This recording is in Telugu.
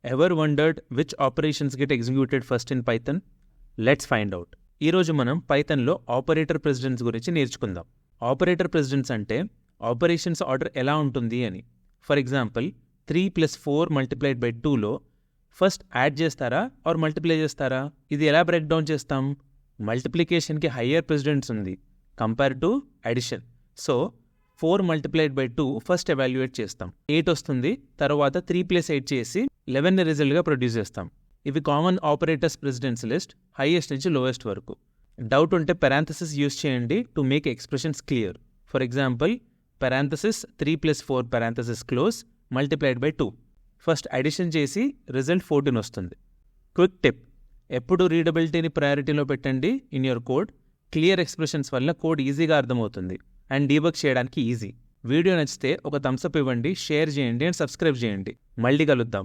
Ever wondered which operations get executed first in Python? Let's find out. ఈరోజు మనం పైథన్లో ఆపరేటర్ ప్రెసిడెన్స్ గురించి నేర్చుకుందాం. ఆపరేటర్ ప్రెసిడెన్స్ అంటే ఆపరేషన్స్ ఆర్డర్ ఎలా ఉంటుంది అని. ఫర్ ఎగ్జాంపుల్ 3 + 4 × 2లో ఫస్ట్ యాడ్ చేస్తారా ఆర్ మల్టిప్లై చేస్తారా? ఇది ఎలా బ్రేక్ డౌన్ చేస్తాం? మల్టిప్లికేషన్కి హయ్యర్ ప్రెసిడెన్స్ ఉంది compare to addition. So 4 × 2 first evaluate చేస్తాం, 8 వస్తుంది. తర్వాత 3 + 8 చేసి 11 రిజల్ట్గా ప్రొడ్యూస్ చేస్తాం. ఇవి common operators precedence list, highest నుంచి లోయెస్ట్ వరకు. డౌట్ ఉంటే పెరాంథసిస్ యూస్ చేయండి to make expressions clear. For example parenthesis 3 + 4 parenthesis close × 2. First addition చేసి రిజల్ట్ 14 వస్తుంది. క్విక్ టిప్: ఎప్పుడు రీడబిలిటీని ప్రయారిటీలో పెట్టండి in your code. Clear expressions వల్ల కోడ్ ఈజీగా అర్థమవుతుంది అండ్ డీబగ్ చేయడానికి ఈజీ. వీడియో నచ్చితే ఒక థమ్స్అప్ ఇవ్వండి, షేర్ చేయండి అండ్ సబ్స్క్రైబ్ చేయండి. మళ్ళీ కలుద్దాం.